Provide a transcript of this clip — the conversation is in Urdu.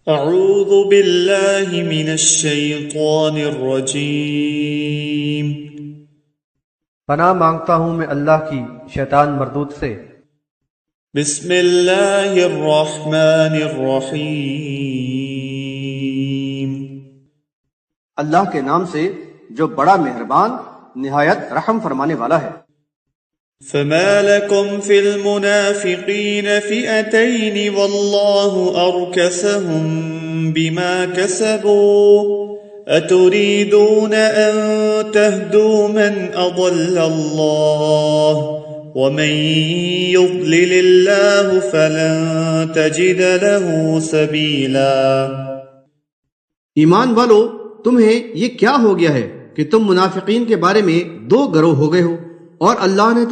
اعوذ باللہ من الشیطان الرجیم۔ پناہ مانگتا ہوں میں اللہ کی شیطان مردود سے۔ بسم اللہ الرحمن الرحیم۔ اللہ کے نام سے جو بڑا مہربان نہایت رحم فرمانے والا ہے۔ فما لكم في المنافقين فئتين والله أركسهم بما كسبوا أتريدون أن تهدوا من أضل الله ومن يضلل الله فلن تجد له سبيلا۔ ایمان والو، تمہیں یہ کیا ہو گیا ہے کہ تم منافقین کے بارے میں دو گروہ ہو گئے ہو، اور اللہ نے